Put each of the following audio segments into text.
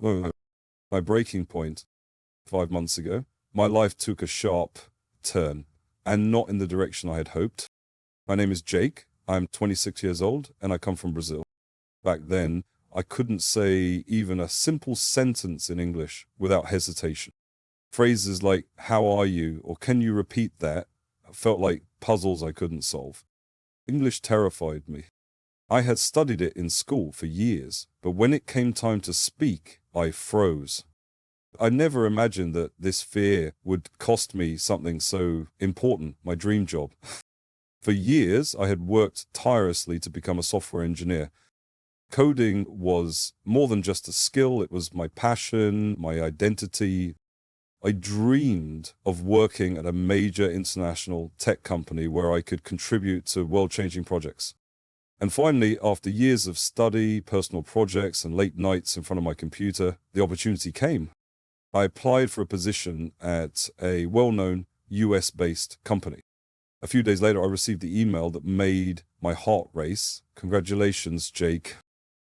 Well, my breaking point 5 months ago, my life took a sharp turn, and not in the direction I had hoped. My name is Jake. I'm 26 years old, and I come from Brazil. Back then, I couldn't say even a simple sentence in English without hesitation. Phrases like, "How are you?" or "Can you repeat that?" felt like puzzles I couldn't solve. English terrified me. I had studied it in school for years, but when it came time to speak, I froze. I never imagined that this fear would cost me something so important, my dream job. For years, I had worked tirelessly to become a software engineer. Coding was more than just a skill, it was my passion, my identity. I dreamed of working at a major international tech company where I could contribute to world-changing projects. And finally, after years of study, personal projects, and late nights in front of my computer, the opportunity came. I applied for a position at a well-known US-based company. A few days later, I received the email that made my heart race. "Congratulations, Jake.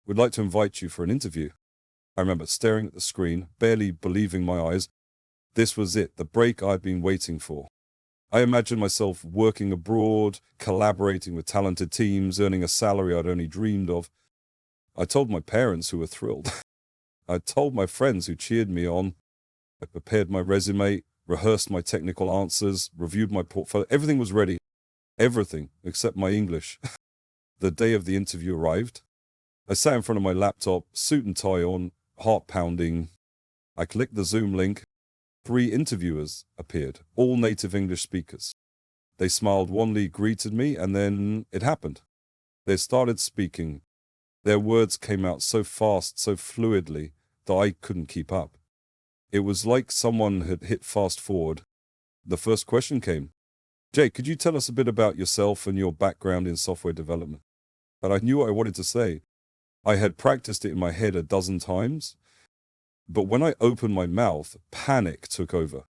We'd like to invite you for an interview." I remember staring at the screen, barely believing my eyes. This was it, the break I'd been waiting for. I imagined myself working abroad, collaborating with talented teams, earning a salary I'd only dreamed of. I told my parents, who were thrilled. I told my friends, who cheered me on. I prepared my resume, rehearsed my technical answers, reviewed my portfolio. Everything was ready. Everything except my English. The day of the interview arrived. I sat in front of my laptop, suit and tie on, heart pounding. I clicked the Zoom link. 3 interviewers appeared, all native English speakers. They smiled wanly, greeted me, and then it happened. They started speaking. Their words came out so fast, so fluidly, that I couldn't keep up. It was like someone had hit fast forward. The first question came. "Jake, could you tell us a bit about yourself and your background in software development?" And I knew what I wanted to say. I had practiced it in my head a dozen times, but when I opened my mouth, panic took over.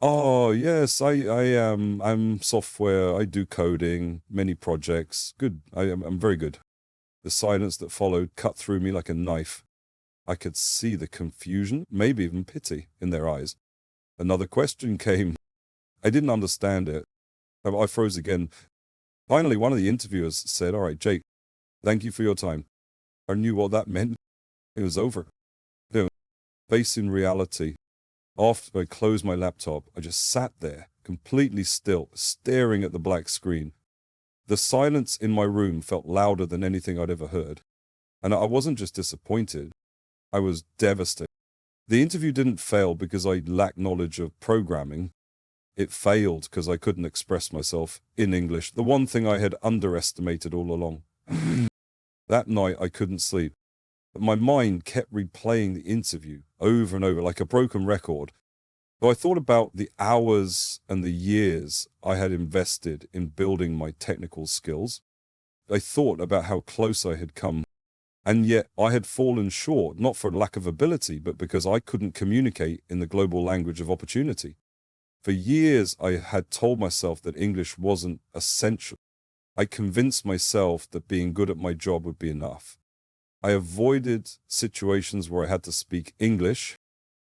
"Oh, yes, I'm software, I do coding, many projects. Good, I'm very good." The silence that followed cut through me like a knife. I could see the confusion, maybe even pity, in their eyes. Another question came. I didn't understand it. I froze again. Finally, one of the interviewers said, "All right, Jake, thank you for your time." I knew what that meant. It was over. Facing reality. After I closed my laptop, I just sat there, completely still, staring at the black screen. The silence in my room felt louder than anything I'd ever heard. And I wasn't just disappointed, I was devastated. The interview didn't fail because I lacked knowledge of programming. It failed because I couldn't express myself in English, the one thing I had underestimated all along. That night, I couldn't sleep. But my mind kept replaying the interview over and over like a broken record. So I thought about the hours and the years I had invested in building my technical skills. I thought about how close I had come. And yet I had fallen short, not for lack of ability, but because I couldn't communicate in the global language of opportunity. For years, I had told myself that English wasn't essential. I convinced myself that being good at my job would be enough. I avoided situations where I had to speak English.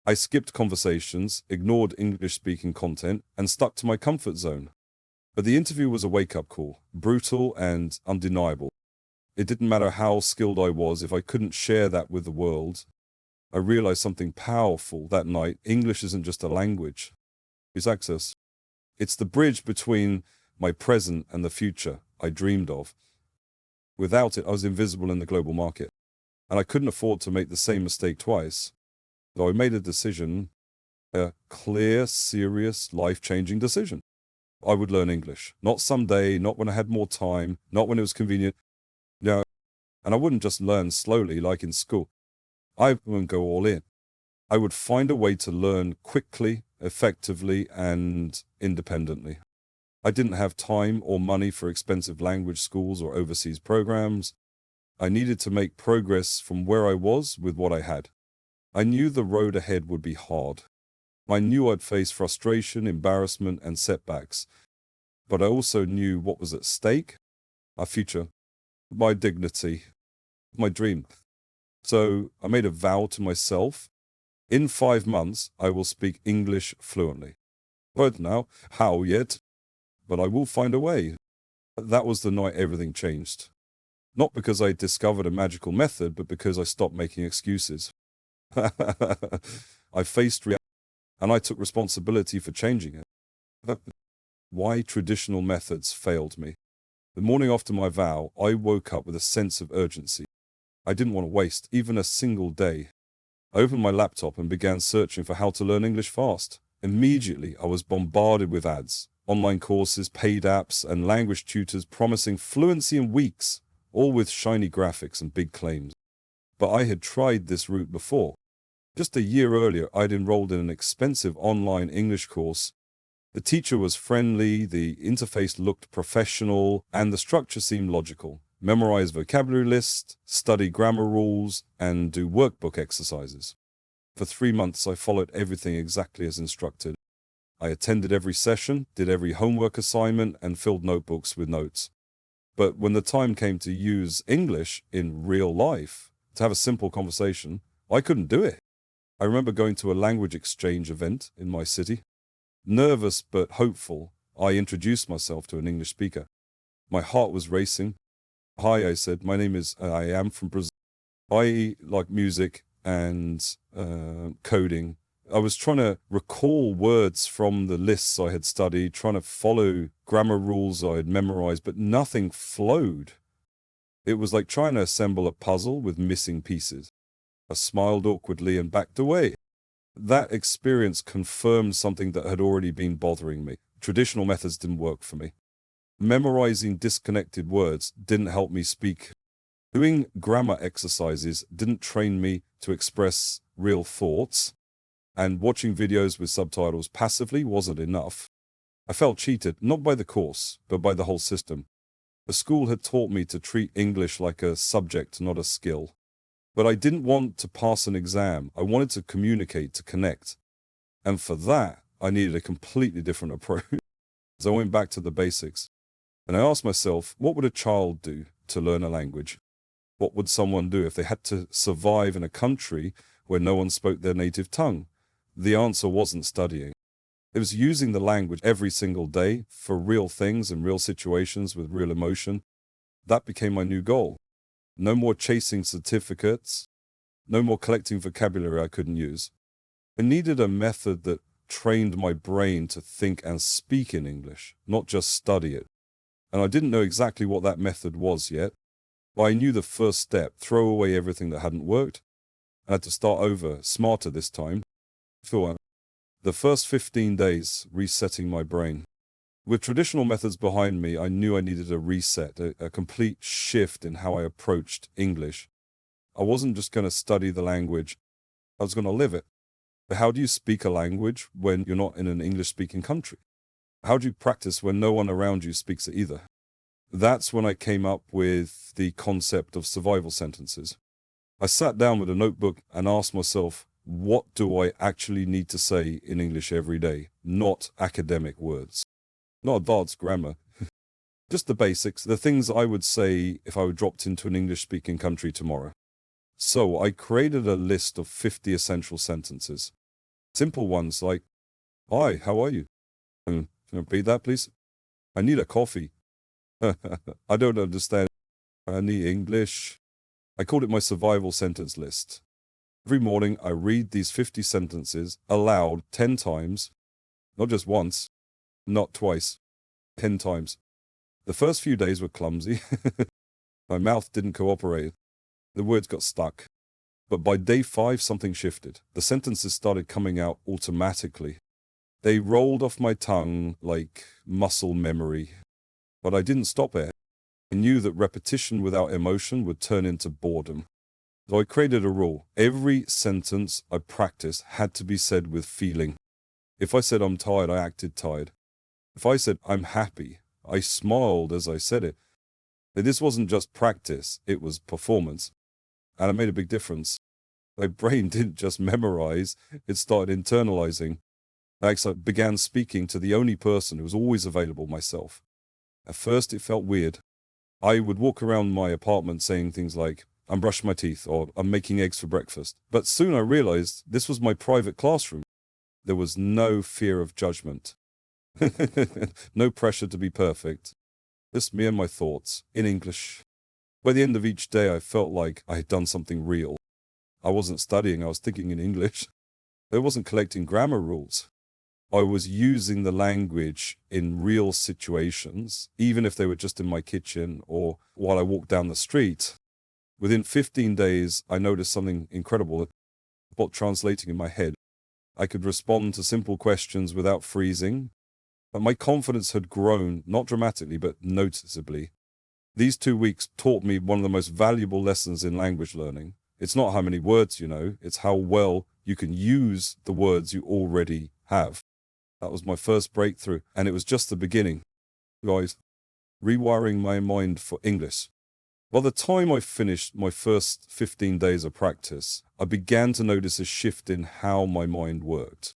I skipped conversations, ignored English-speaking content, and stuck to my comfort zone. But the interview was a wake-up call, brutal and undeniable. It didn't matter how skilled I was if I couldn't share that with the world. I realized something powerful that night. English isn't just a language. It's access. It's the bridge between my present and the future I dreamed of. Without it, I was invisible in the global market. And I couldn't afford to make the same mistake twice. So I made a decision, a clear, serious, life-changing decision. I would learn English. Not someday, not when I had more time, not when it was convenient. No, and I wouldn't just learn slowly like in school. I wouldn't go all in. I would find a way to learn quickly, effectively, and independently. I didn't have time or money for expensive language schools or overseas programs. I needed to make progress from where I was with what I had. I knew the road ahead would be hard. I knew I'd face frustration, embarrassment, and setbacks. But I also knew what was at stake: our future, my dignity, my dream. So I made a vow to myself. In 5 months, I will speak English fluently. But now, how yet? But I will find a way. That was the night everything changed. Not because I discovered a magical method, but because I stopped making excuses. I faced reality, and I took responsibility for changing it. Why traditional methods failed me. The morning after my vow, I woke up with a sense of urgency. I didn't want to waste even a single day. I opened my laptop and began searching for how to learn English fast. Immediately, I was bombarded with ads, online courses, paid apps, and language tutors promising fluency in weeks, all with shiny graphics and big claims. But I had tried this route before. Just a year earlier, I'd enrolled in an expensive online English course. The teacher was friendly, the interface looked professional, and the structure seemed logical. Memorize vocabulary lists, study grammar rules, and do workbook exercises. For 3 months, I followed everything exactly as instructed. I attended every session, did every homework assignment, and filled notebooks with notes. But when the time came to use English in real life, to have a simple conversation, I couldn't do it. I remember going to a language exchange event in my city. Nervous but hopeful, I introduced myself to an English speaker. My heart was racing. Hi, I said, I am from Brazil. I like music and coding. I was trying to recall words from the lists I had studied, trying to follow grammar rules I had memorized, but nothing flowed. It was like trying to assemble a puzzle with missing pieces. I smiled awkwardly and backed away. That experience confirmed something that had already been bothering me. Traditional methods didn't work for me. Memorizing disconnected words didn't help me speak. Doing grammar exercises didn't train me to express real thoughts. And watching videos with subtitles passively wasn't enough. I felt cheated, not by the course, but by the whole system. The school had taught me to treat English like a subject, not a skill. But I didn't want to pass an exam. I wanted to communicate, to connect. And for that, I needed a completely different approach. So I went back to the basics. And I asked myself, what would a child do to learn a language? What would someone do if they had to survive in a country where no one spoke their native tongue? The answer wasn't studying. It was using the language every single day for real things and real situations with real emotion. That became my new goal. No more chasing certificates. No more collecting vocabulary I couldn't use. I needed a method that trained my brain to think and speak in English, not just study it. And I didn't know exactly what that method was yet, but I knew the first step, throw away everything that hadn't worked. I had to start over, smarter this time. The first 15 days, resetting my brain. With traditional methods behind me, I knew I needed a reset, a complete shift in how I approached English. I wasn't just going to study the language, I was going to live it. But how do you speak a language when you're not in an English-speaking country? How do you practice when no one around you speaks it either? That's when I came up with the concept of survival sentences. I sat down with a notebook and asked myself, what do I actually need to say in English every day? Not academic words. Not advanced grammar. Just the basics, the things I would say if I were dropped into an English-speaking country tomorrow. So I created a list of 50 essential sentences. Simple ones like, hi, how are you? Can you repeat that, please? I need a coffee. I don't understand any English. I called it my survival sentence list. Every morning I read these 50 sentences aloud 10 times, not just once, not twice, 10 times. The first few days were clumsy. My mouth didn't cooperate. The words got stuck. But by day 5, something shifted. The sentences started coming out automatically. They rolled off my tongue like muscle memory. But I didn't stop it. I knew that repetition without emotion would turn into boredom. So I created a rule. Every sentence I practiced had to be said with feeling. If I said I'm tired, I acted tired. If I said I'm happy, I smiled as I said it. But this wasn't just practice, it was performance. And it made a big difference. My brain didn't just memorize, it started internalizing. I began speaking to the only person who was always available, myself. At first it felt weird. I would walk around my apartment saying things like, I'm brushing my teeth, or I'm making eggs for breakfast. But soon I realized this was my private classroom. There was no fear of judgment. No pressure to be perfect. Just me and my thoughts, in English. By the end of each day, I felt like I had done something real. I wasn't studying, I was thinking in English. I wasn't collecting grammar rules. I was using the language in real situations, even if they were just in my kitchen or while I walked down the street. Within 15 days, I noticed something incredible about translating in my head. I could respond to simple questions without freezing. But my confidence had grown, not dramatically, but noticeably. These 2 weeks taught me one of the most valuable lessons in language learning. It's not how many words you know, it's how well you can use the words you already have. That was my first breakthrough, and it was just the beginning. Guys, rewiring my mind for English. By the time I finished my first 15 days of practice, I began to notice a shift in how my mind worked.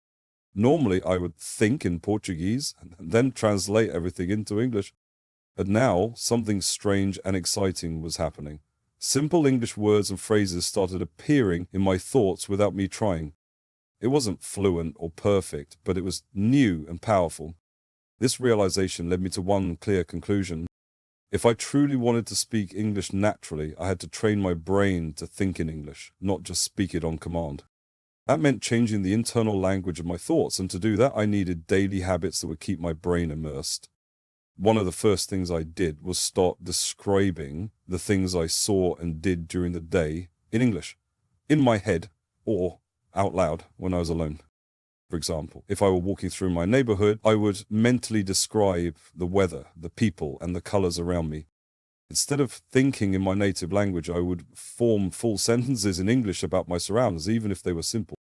Normally, I would think in Portuguese and then translate everything into English. But now, something strange and exciting was happening. Simple English words and phrases started appearing in my thoughts without me trying. It wasn't fluent or perfect, but it was new and powerful. This realization led me to one clear conclusion. If I truly wanted to speak English naturally, I had to train my brain to think in English, not just speak it on command. That meant changing the internal language of my thoughts, and to do that, I needed daily habits that would keep my brain immersed. One of the first things I did was start describing the things I saw and did during the day in English, in my head or out loud when I was alone. For example, if I were walking through my neighborhood, I would mentally describe the weather, the people, and the colors around me. Instead of thinking in my native language, I would form full sentences in English about my surroundings, even if they were simple.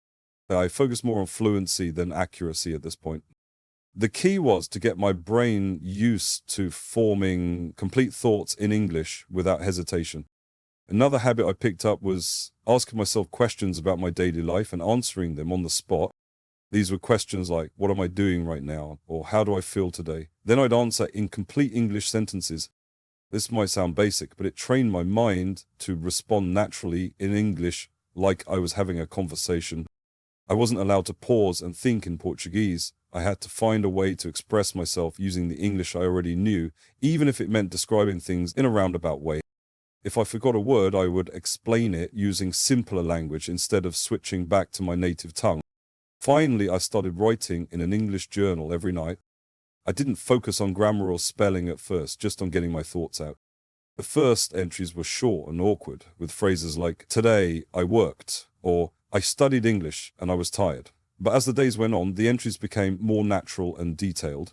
I focused more on fluency than accuracy at this point. The key was to get my brain used to forming complete thoughts in English without hesitation. Another habit I picked up was asking myself questions about my daily life and answering them on the spot. These were questions like, what am I doing right now? Or how do I feel today? Then I'd answer in complete English sentences. This might sound basic, but it trained my mind to respond naturally in English like I was having a conversation. I wasn't allowed to pause and think in Portuguese. I had to find a way to express myself using the English I already knew, even if it meant describing things in a roundabout way. If I forgot a word, I would explain it using simpler language instead of switching back to my native tongue. Finally, I started writing in an English journal every night. I didn't focus on grammar or spelling at first, just on getting my thoughts out. The first entries were short and awkward, with phrases like, today I worked, or I studied English and I was tired. But as the days went on, the entries became more natural and detailed.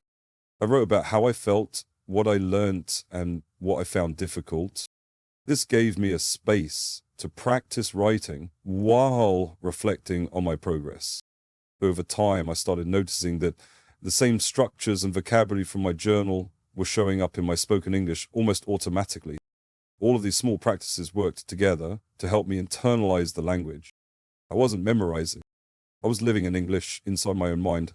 I wrote about how I felt, what I learnt, and what I found difficult. This gave me a space to practice writing while reflecting on my progress. Over time, I started noticing that the same structures and vocabulary from my journal were showing up in my spoken English almost automatically. All of these small practices worked together to help me internalize the language. I wasn't memorizing. I was living in English inside my own mind.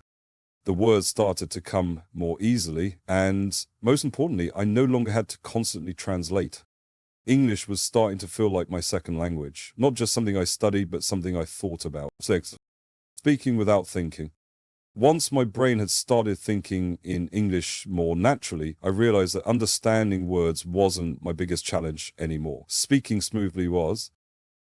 The words started to come more easily, and most importantly, I no longer had to constantly translate. English was starting to feel like my second language, not just something I studied, but something I thought about. 6. Speaking without thinking. Once my brain had started thinking in English more naturally, I realized that understanding words wasn't my biggest challenge anymore. Speaking smoothly was.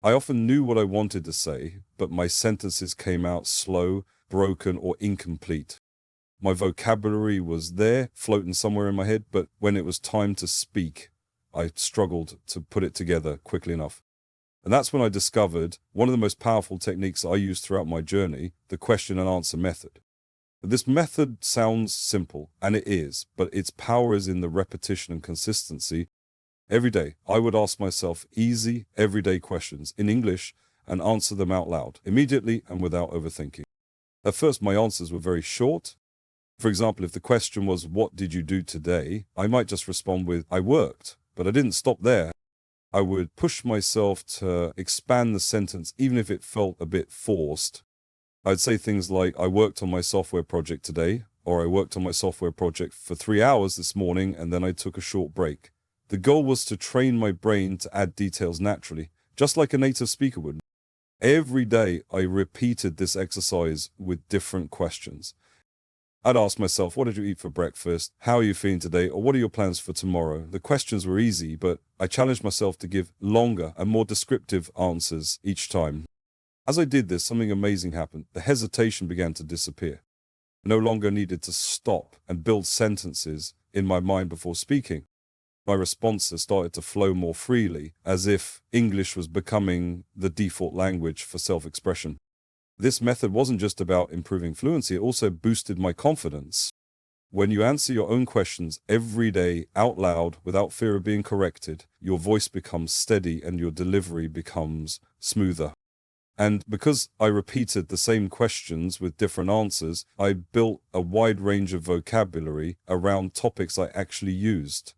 I often knew what I wanted to say, but my sentences came out slow, broken, or incomplete. My vocabulary was there, floating somewhere in my head, but when it was time to speak, I struggled to put it together quickly enough. And that's when I discovered one of the most powerful techniques I used throughout my journey, the question and answer method. This method sounds simple, and it is, but its power is in the repetition and consistency. Every day, I would ask myself easy, everyday questions in English and answer them out loud, immediately and without overthinking. At first, my answers were very short. For example, if the question was, what did you do today? I might just respond with, I worked, but I didn't stop there. I would push myself to expand the sentence, even if it felt a bit forced. I'd say things like, I worked on my software project today, or I worked on my software project for 3 hours this morning, and then I took a short break. The goal was to train my brain to add details naturally, just like a native speaker would. Every day, I repeated this exercise with different questions. I'd ask myself, what did you eat for breakfast? How are you feeling today? Or what are your plans for tomorrow? The questions were easy, but I challenged myself to give longer and more descriptive answers each time. As I did this, something amazing happened. The hesitation began to disappear. I no longer needed to stop and build sentences in my mind before speaking. My responses started to flow more freely, as if English was becoming the default language for self-expression. This method wasn't just about improving fluency, it also boosted my confidence. When you answer your own questions every day out loud without fear of being corrected, your voice becomes steady and your delivery becomes smoother. And because I repeated the same questions with different answers, I built a wide range of vocabulary around topics I actually used.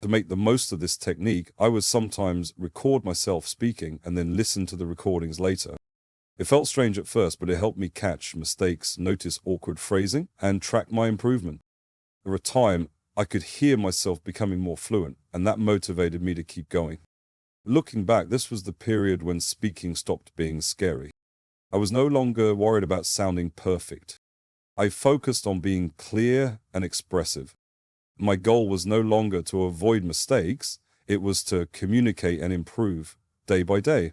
To make the most of this technique, I would sometimes record myself speaking and then listen to the recordings later. It felt strange at first, but it helped me catch mistakes, notice awkward phrasing, and track my improvement. Over time, I could hear myself becoming more fluent, and that motivated me to keep going. Looking back, this was the period when speaking stopped being scary. I was no longer worried about sounding perfect. I focused on being clear and expressive. My goal was no longer to avoid mistakes, it was to communicate and improve day by day.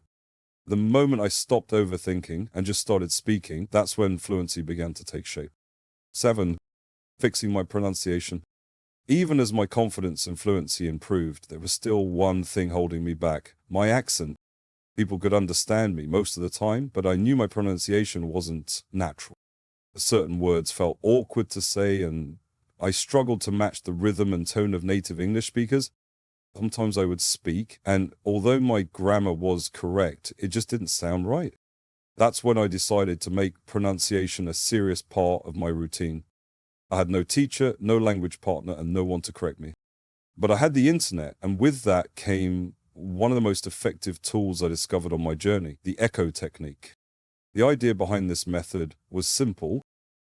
The moment I stopped overthinking and just started speaking, that's when fluency began to take shape. 7. Fixing my pronunciation. Even as my confidence and fluency improved, there was still one thing holding me back: my accent. People could understand me most of the time, but I knew my pronunciation wasn't natural. Certain words felt awkward to say, and I struggled to match the rhythm and tone of native English speakers. Sometimes I would speak, and although my grammar was correct, it just didn't sound right. That's when I decided to make pronunciation a serious part of my routine. I had no teacher, no language partner, and no one to correct me. But I had the internet, and with that came one of the most effective tools I discovered on my journey, the echo technique. The idea behind this method was simple.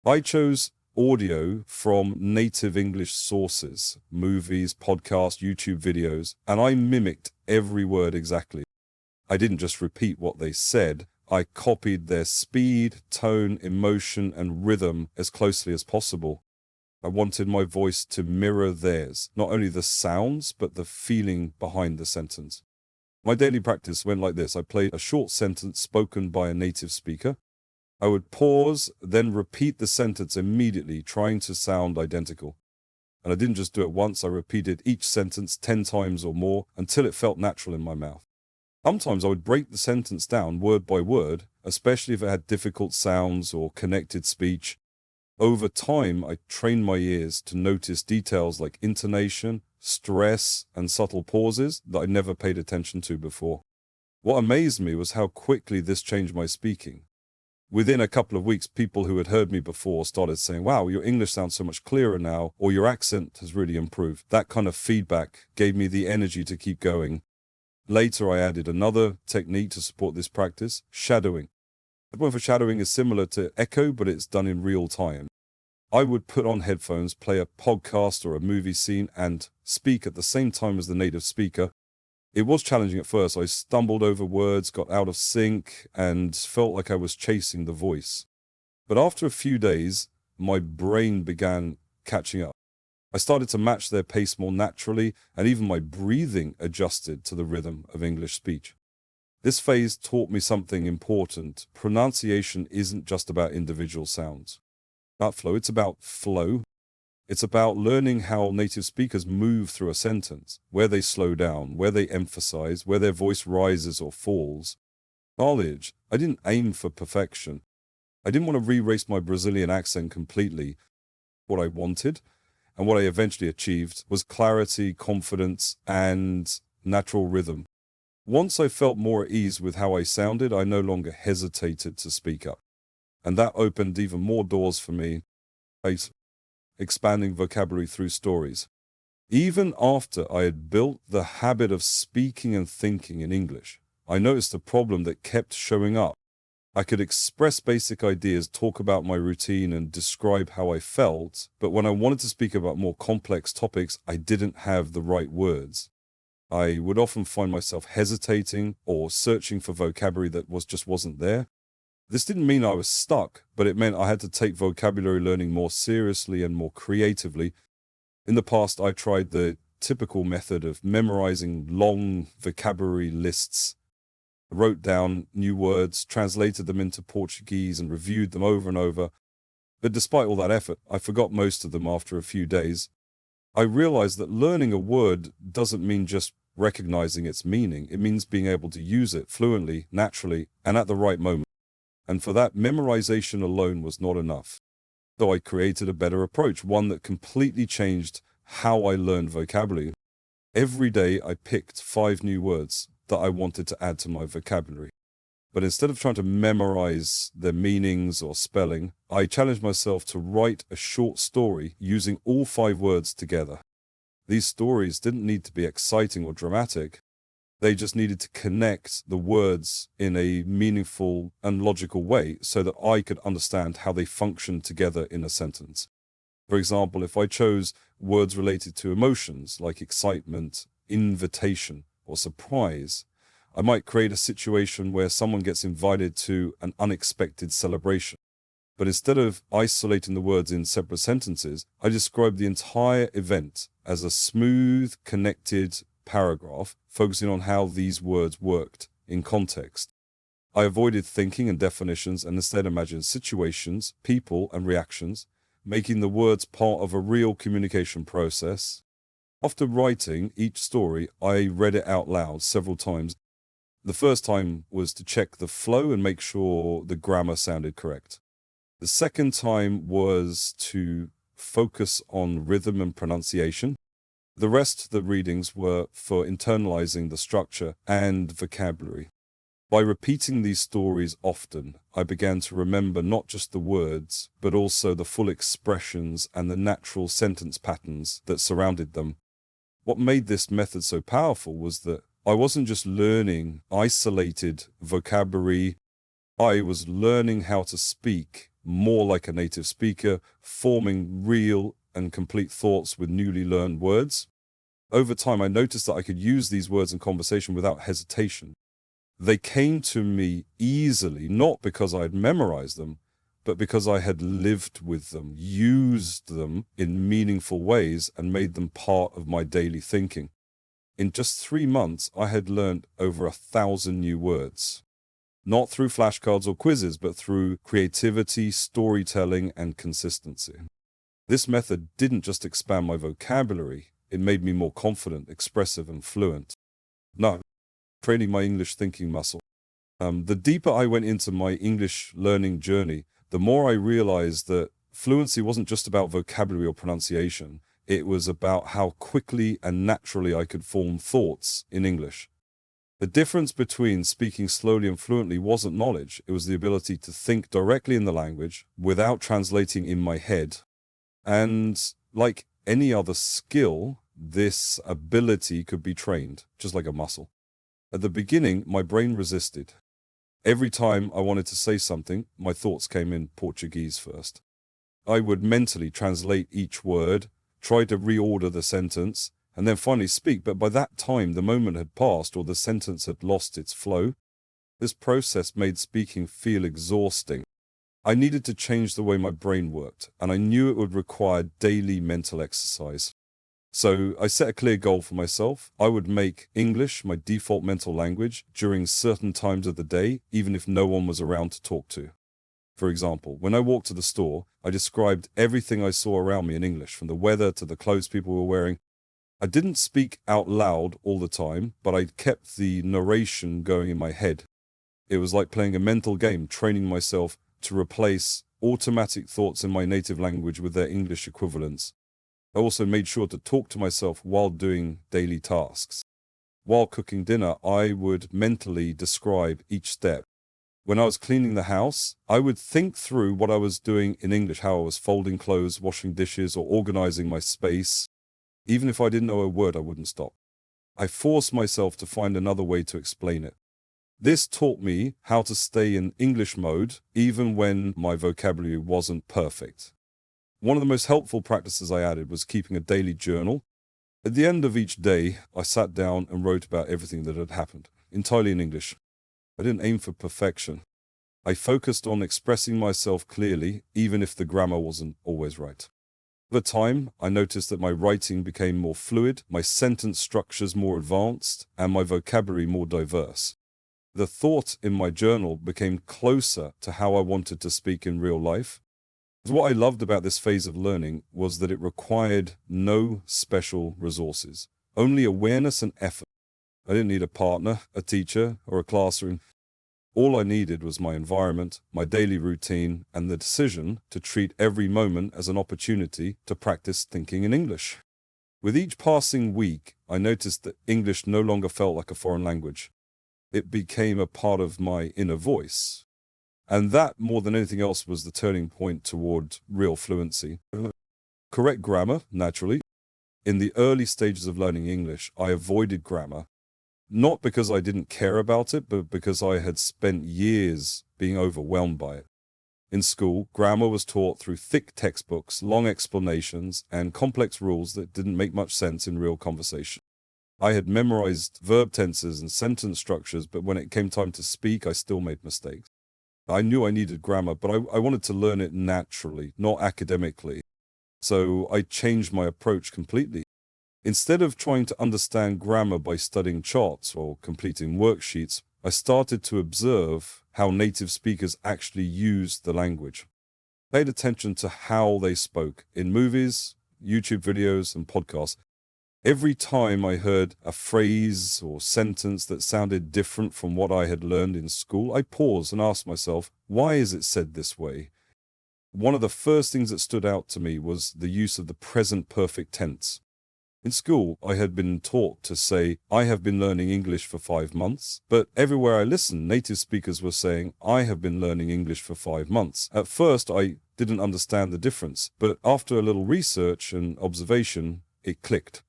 I chose audio from native English sources, movies, podcasts, YouTube videos, and I mimicked every word exactly. I didn't just repeat what they said, I copied their speed, tone, emotion, and rhythm as closely as possible. I wanted my voice to mirror theirs, not only the sounds, but the feeling behind the sentence. My daily practice went like this. I played a short sentence spoken by a native speaker. I would pause, then repeat the sentence immediately, trying to sound identical. And I didn't just do it once, I repeated each sentence 10 times or more until it felt natural in my mouth. Sometimes I would break the sentence down word by word, especially if it had difficult sounds or connected speech. Over time, I trained my ears to notice details like intonation, stress, and subtle pauses that I never paid attention to before. What amazed me was how quickly this changed my speaking. Within a couple of weeks, people who had heard me before started saying, "Wow, your English sounds so much clearer now," or "Your accent has really improved." That kind of feedback gave me the energy to keep going. Later, I added another technique to support this practice: shadowing. The point for shadowing is similar to echo, but it's done in real time. I would put on headphones, play a podcast or a movie scene, and speak at the same time as the native speaker. It was challenging at first. I stumbled over words, got out of sync, and felt like I was chasing the voice. But after a few days, my brain began catching up. I started to match their pace more naturally, and even my breathing adjusted to the rhythm of English speech. This phase taught me something important. Pronunciation isn't just about individual sounds. It's about flow. It's about learning how native speakers move through a sentence, where they slow down, where they emphasize, where their voice rises or falls. Knowledge. I didn't aim for perfection. I didn't want to re-erase my Brazilian accent completely. What I wanted, and what I eventually achieved, was clarity, confidence, and natural rhythm. Once I felt more at ease with how I sounded, I no longer hesitated to speak up. And that opened even more doors for me. Expanding vocabulary through stories. Even after I had built the habit of speaking and thinking in English, I noticed a problem that kept showing up. I could express basic ideas, talk about my routine, and describe how I felt, but when I wanted to speak about more complex topics, I didn't have the right words. I would often find myself hesitating or searching for vocabulary that just wasn't there. This didn't mean I was stuck, but it meant I had to take vocabulary learning more seriously and more creatively. In the past, I tried the typical method of memorizing long vocabulary lists. I wrote down new words, translated them into Portuguese, and reviewed them over and over. But despite all that effort, I forgot most of them after a few days. I realized that learning a word doesn't mean just recognizing its meaning. It means being able to use it fluently, naturally, and at the right moment. And for that, memorization alone was not enough. So I created a better approach, one that completely changed how I learned vocabulary. Every day I picked 5 new words that I wanted to add to my vocabulary. But instead of trying to memorize their meanings or spelling, I challenged myself to write a short story using all 5 words together. These stories didn't need to be exciting or dramatic. They just needed to connect the words in a meaningful and logical way so that I could understand how they function together in a sentence. For example, if I chose words related to emotions like excitement, invitation, or surprise, I might create a situation where someone gets invited to an unexpected celebration. But instead of isolating the words in separate sentences, I described the entire event as a smooth, connected paragraph, focusing on how these words worked in context. I avoided thinking and definitions and instead imagined situations, people, and reactions, making the words part of a real communication process. After writing each story, I read it out loud several times. The first time was to check the flow and make sure the grammar sounded correct. The second time was to focus on rhythm and pronunciation. The rest of the readings were for internalizing the structure and vocabulary. By repeating these stories often, I began to remember not just the words, but also the full expressions and the natural sentence patterns that surrounded them. What made this method so powerful was that I wasn't just learning isolated vocabulary, I was learning how to speak more like a native speaker, forming real and complete thoughts with newly learned words. Over time, I noticed that I could use these words in conversation without hesitation. They came to me easily, not because I had memorized them, but because I had lived with them, used them in meaningful ways, and made them part of my daily thinking. In just 3 months, I had learned over 1,000 new words. Not through flashcards or quizzes, but through creativity, storytelling, and consistency. This method didn't just expand my vocabulary, it made me more confident, expressive, and fluent. No, training my English thinking muscle. The deeper I went into my English learning journey, the more I realized that fluency wasn't just about vocabulary or pronunciation. It was about how quickly and naturally I could form thoughts in English. The difference between speaking slowly and fluently wasn't knowledge. It was the ability to think directly in the language without translating in my head. And like any other skill, this ability could be trained, just like a muscle. At the beginning, my brain resisted. Every time I wanted to say something, my thoughts came in Portuguese first. I would mentally translate each word, try to reorder the sentence, and then finally speak, but by that time the moment had passed or the sentence had lost its flow. This process made speaking feel exhausting. I needed to change the way my brain worked, and I knew it would require daily mental exercise. So I set a clear goal for myself. I would make English my default mental language during certain times of the day, even if no one was around to talk to. For example, when I walked to the store, I described everything I saw around me in English, from the weather to the clothes people were wearing. I didn't speak out loud all the time, but I kept the narration going in my head. It was like playing a mental game, training myself to replace automatic thoughts in my native language with their English equivalents. I also made sure to talk to myself while doing daily tasks. While cooking dinner, I would mentally describe each step. When I was cleaning the house, I would think through what I was doing in English, how I was folding clothes, washing dishes, or organizing my space. Even if I didn't know a word, I wouldn't stop. I forced myself to find another way to explain it. This taught me how to stay in English mode even when my vocabulary wasn't perfect. One of the most helpful practices I added was keeping a daily journal. At the end of each day, I sat down and wrote about everything that had happened, entirely in English. I didn't aim for perfection. I focused on expressing myself clearly, even if the grammar wasn't always right. Over time, I noticed that my writing became more fluid, my sentence structures more advanced, and my vocabulary more diverse. The thought in my journal became closer to how I wanted to speak in real life. What I loved about this phase of learning was that it required no special resources, only awareness and effort. I didn't need a partner, a teacher, or a classroom. All I needed was my environment, my daily routine, and the decision to treat every moment as an opportunity to practice thinking in English. With each passing week, I noticed that English no longer felt like a foreign language. It became a part of my inner voice. And that, more than anything else, was the turning point toward real fluency. Correct grammar, naturally. In the early stages of learning English, I avoided grammar, not because I didn't care about it, but because I had spent years being overwhelmed by it. In school, grammar was taught through thick textbooks, long explanations, and complex rules that didn't make much sense in real conversation. I had memorized verb tenses and sentence structures, but when it came time to speak, I still made mistakes. I knew I needed grammar, but I wanted to learn it naturally, not academically. So I changed my approach completely. Instead of trying to understand grammar by studying charts or completing worksheets, I started to observe how native speakers actually used the language. I paid attention to how they spoke in movies, YouTube videos, and podcasts. Every time I heard a phrase or sentence that sounded different from what I had learned in school, I paused and asked myself, why is it said this way? One of the first things that stood out to me was the use of the present perfect tense. In school, I had been taught to say, I have been learning English for 5 months, but everywhere I listened, native speakers were saying, I have been learning English for 5 months. At first, I didn't understand the difference, but after a little research and observation, it clicked.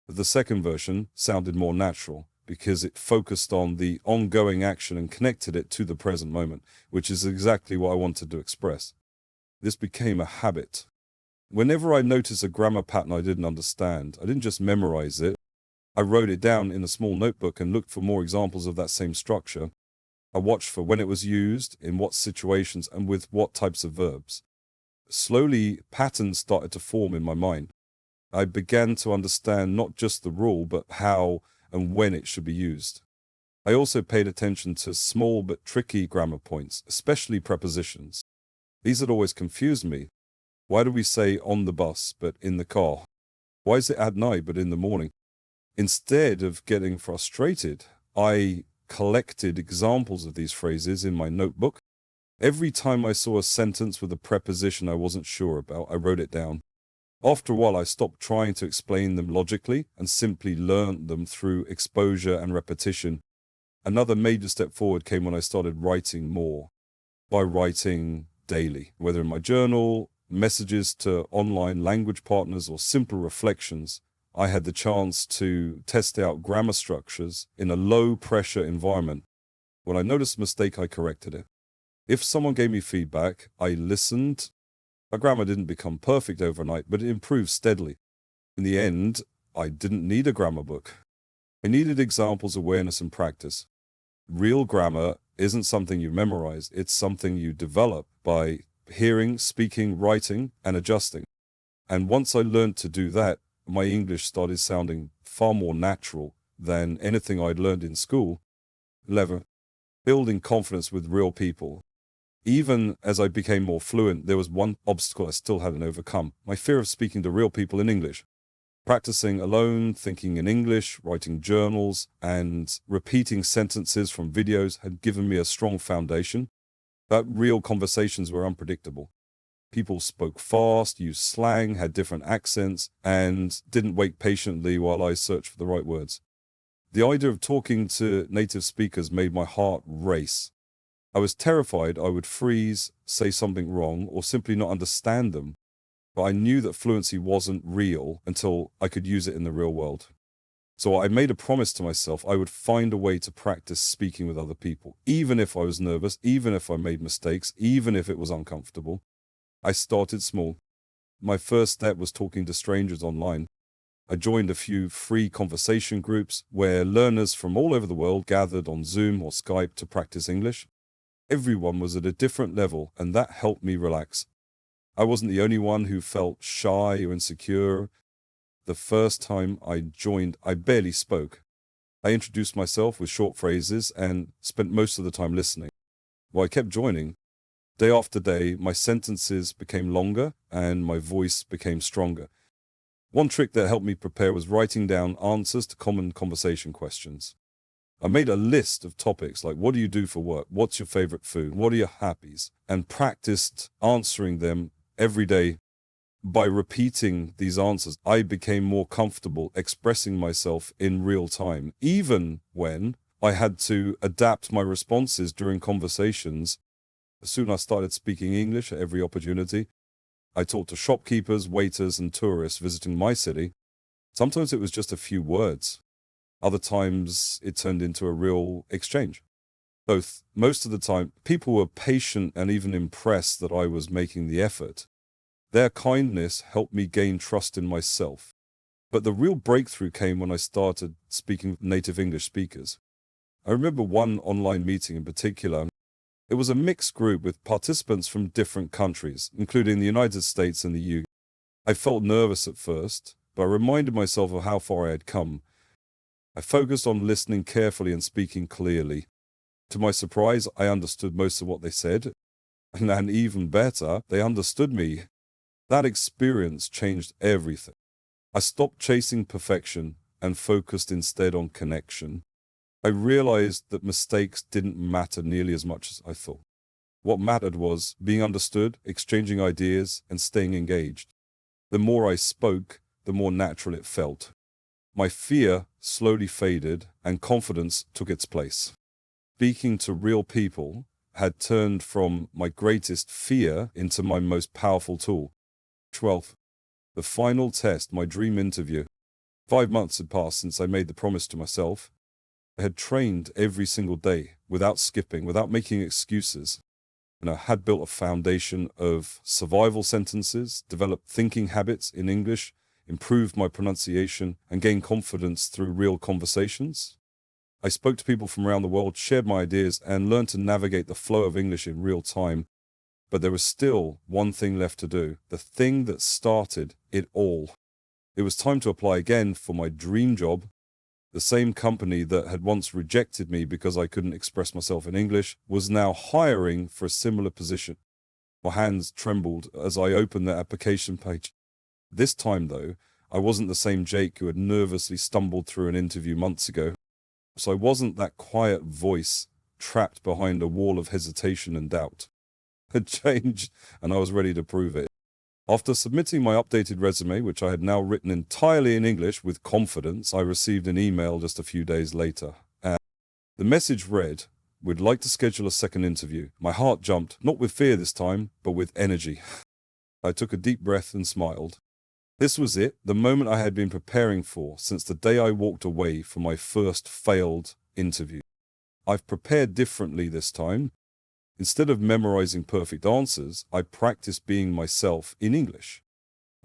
The second version sounded more natural because it focused on the ongoing action and connected it to the present moment, which is exactly what I wanted to express. This became a habit. Whenever I noticed a grammar pattern I didn't understand, I didn't just memorize it. I wrote it down in a small notebook and looked for more examples of that same structure. I watched for when it was used, in what situations, and with what types of verbs. Slowly, patterns started to form in my mind. I began to understand not just the rule, but how and when it should be used. I also paid attention to small but tricky grammar points, especially prepositions. These had always confused me. Why do we say on the bus, but in the car? Why is it at night, but in the morning? Instead of getting frustrated, I collected examples of these phrases in my notebook. Every time I saw a sentence with a preposition I wasn't sure about, I wrote it down. After a while, I stopped trying to explain them logically and simply learned them through exposure and repetition. Another major step forward came when I started writing more. By writing daily, whether in my journal, messages to online language partners, or simple reflections, I had the chance to test out grammar structures in a low-pressure environment. When I noticed a mistake, I corrected it. If someone gave me feedback, I listened. My grammar didn't become perfect overnight, but it improved steadily. In the end, I didn't need a grammar book. I needed examples, awareness, and practice. Real grammar isn't something you memorize, it's something you develop by hearing, speaking, writing, and adjusting. And once I learned to do that, my English started sounding far more natural than anything I'd learned in school. 11. Building confidence with real people. Even as I became more fluent, there was one obstacle I still hadn't overcome: my fear of speaking to real people in English. Practicing alone, thinking in English, writing journals, and repeating sentences from videos had given me a strong foundation. But real conversations were unpredictable. People spoke fast, used slang, had different accents, and didn't wait patiently while I searched for the right words. The idea of talking to native speakers made my heart race. I was terrified I would freeze, say something wrong, or simply not understand them. But I knew that fluency wasn't real until I could use it in the real world. So I made a promise to myself I would find a way to practice speaking with other people, even if I was nervous, even if I made mistakes, even if it was uncomfortable. I started small. My first step was talking to strangers online. I joined a few free conversation groups where learners from all over the world gathered on Zoom or Skype to practice English. Everyone was at a different level, and that helped me relax. I wasn't the only one who felt shy or insecure. The first time I joined, I barely spoke. I introduced myself with short phrases and spent most of the time listening. While I kept joining, day after day, my sentences became longer and my voice became stronger. One trick that helped me prepare was writing down answers to common conversation questions. I made a list of topics like, what do you do for work? What's your favorite food? What are your hobbies? And practiced answering them every day. By repeating these answers, I became more comfortable expressing myself in real time, even when I had to adapt my responses during conversations. Soon I started speaking English at every opportunity. I talked to shopkeepers, waiters, and tourists visiting my city. Sometimes it was just a few words. Other times it turned into a real exchange. Most of the time, people were patient and even impressed that I was making the effort. Their kindness helped me gain trust in myself. But the real breakthrough came when I started speaking with native English speakers. I remember one online meeting in particular. It was a mixed group with participants from different countries, including the United States and the UK. I felt nervous at first, but I reminded myself of how far I had come. I focused on listening carefully and speaking clearly. To my surprise, I understood most of what they said, and even better, they understood me. That experience changed everything. I stopped chasing perfection and focused instead on connection. I realized that mistakes didn't matter nearly as much as I thought. What mattered was being understood, exchanging ideas, and staying engaged. The more I spoke, the more natural it felt. My fear slowly faded and confidence took its place. Speaking to real people had turned from my greatest fear into my most powerful tool. 12th, the final test, my dream interview. 5 months had passed since I made the promise to myself. I had trained every single day, without skipping, without making excuses. And I had built a foundation of survival sentences, developed thinking habits in English, improved my pronunciation, and gained confidence through real conversations. I spoke to people from around the world, shared my ideas, and learned to navigate the flow of English in real time. But there was still one thing left to do, the thing that started it all. It was time to apply again for my dream job. The same company that had once rejected me because I couldn't express myself in English was now hiring for a similar position. My hands trembled as I opened the application page. This time, though, I wasn't the same Jake who had nervously stumbled through an interview months ago. So I wasn't that quiet voice trapped behind a wall of hesitation and doubt. Had changed, and I was ready to prove it. After submitting my updated resume, which I had now written entirely in English with confidence, I received an email just a few days later. And the message read, "We'd like to schedule a second interview." My heart jumped, not with fear this time, but with energy. I took a deep breath and smiled. This was it, the moment I had been preparing for since the day I walked away from my first failed interview. I've prepared differently this time. Instead of memorizing perfect answers, I practiced being myself in English.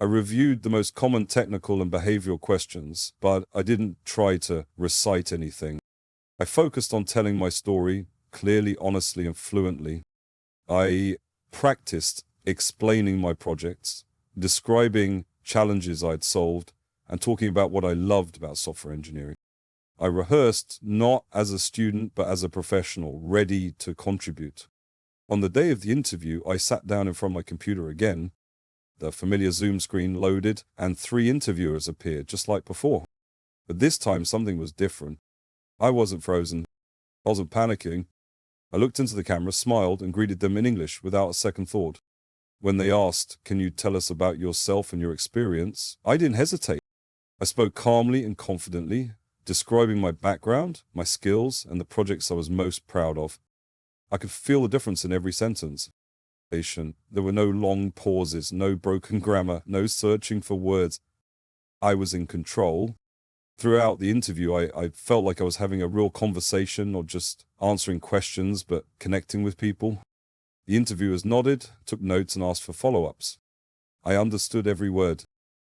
I reviewed the most common technical and behavioral questions, but I didn't try to recite anything. I focused on telling my story clearly, honestly, and fluently. I practiced explaining my projects, describing challenges I'd solved, and talking about what I loved about software engineering. I rehearsed not as a student, but as a professional, ready to contribute. On the day of the interview, I sat down in front of my computer again. The familiar Zoom screen loaded, and 3 interviewers appeared, just like before. But this time, something was different. I wasn't frozen. I wasn't panicking. I looked into the camera, smiled, and greeted them in English without a second thought. When they asked, "Can you tell us about yourself and your experience?" I didn't hesitate. I spoke calmly and confidently, describing my background, my skills, and the projects I was most proud of. I could feel the difference in every sentence. There were no long pauses, no broken grammar, no searching for words. I was in control. Throughout the interview, I felt like I was having a real conversation, not just answering questions, but connecting with people. The interviewers nodded, took notes, and asked for follow-ups. I understood every word.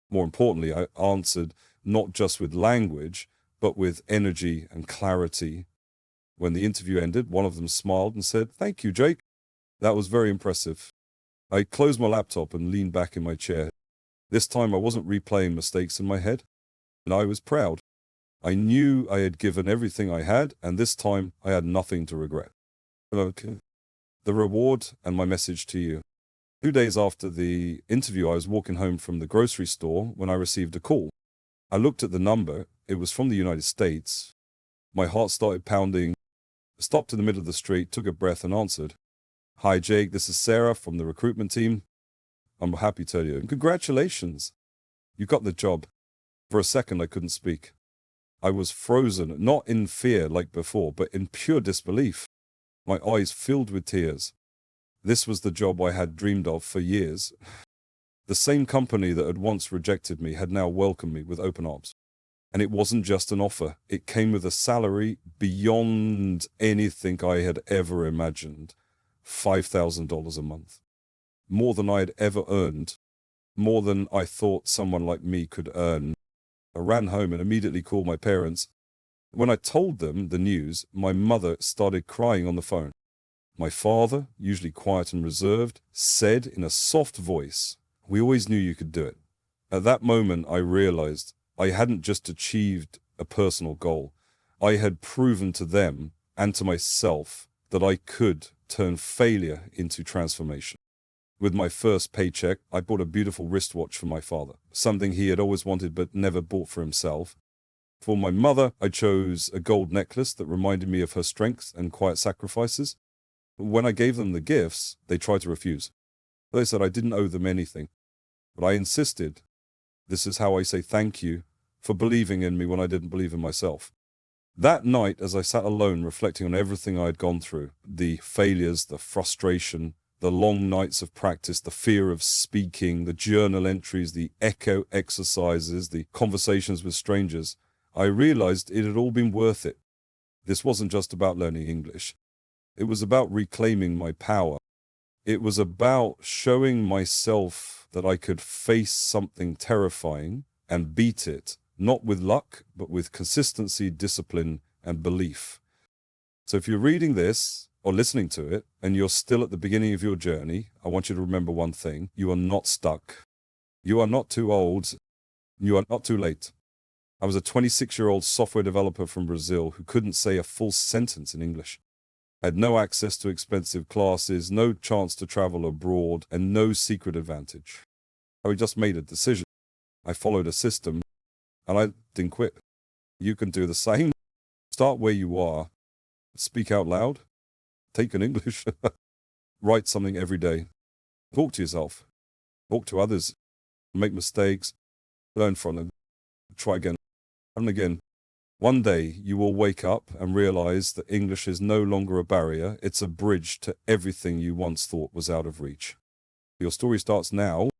More importantly, I answered not just with language, but with energy and clarity. When the interview ended, one of them smiled and said, "Thank you, Jake." That was very impressive. I closed my laptop and leaned back in my chair. This time I wasn't replaying mistakes in my head, and I was proud. I knew I had given everything I had, and this time I had nothing to regret. Okay. The reward and my message to you. 2 days after the interview, I was walking home from the grocery store when I received a call. I looked at the number. It was from the United States. My heart started pounding. I stopped in the middle of the street, took a breath, and answered. "Hi, Jake. This is Sarah from the recruitment team. I'm happy to tell you. Congratulations. You got the job." For a second, I couldn't speak. I was frozen, not in fear like before, but in pure disbelief. My eyes filled with tears. This was the job I had dreamed of for years. The same company that had once rejected me had now welcomed me with open arms. And it wasn't just an offer. It came with a salary beyond anything I had ever imagined. $5,000 a month. More than I had ever earned. More than I thought someone like me could earn. I ran home and immediately called my parents. When I told them the news, my mother started crying on the phone. My father, usually quiet and reserved, said in a soft voice, "We always knew you could do it." At that moment, I realized I hadn't just achieved a personal goal. I had proven to them and to myself that I could turn failure into transformation. With my first paycheck, I bought a beautiful wristwatch for my father, something he had always wanted but never bought for himself. For my mother, I chose a gold necklace that reminded me of her strength and quiet sacrifices. When I gave them the gifts, they tried to refuse. They said I didn't owe them anything. But I insisted. This is how I say thank you for believing in me when I didn't believe in myself. That night, as I sat alone reflecting on everything I had gone through, the failures, the frustration, the long nights of practice, the fear of speaking, the journal entries, the echo exercises, the conversations with strangers, I realized it had all been worth it. This wasn't just about learning English. It was about reclaiming my power. It was about showing myself that I could face something terrifying and beat it, not with luck, but with consistency, discipline, and belief. So if you're reading this or listening to it, and you're still at the beginning of your journey, I want you to remember one thing. You are not stuck. You are not too old. You are not too late. I was a 26-year-old software developer from Brazil who couldn't say a full sentence in English. I had no access to expensive classes, no chance to travel abroad, and no secret advantage. I just made a decision. I followed a system, and I didn't quit. You can do the same. Start where you are. Speak out loud. Take an English. Write something every day. Talk to yourself. Talk to others. Make mistakes. Learn from them. Try again and again. One day you will wake up and realize that English is no longer a barrier. It's a bridge to everything you once thought was out of reach. Your story starts now.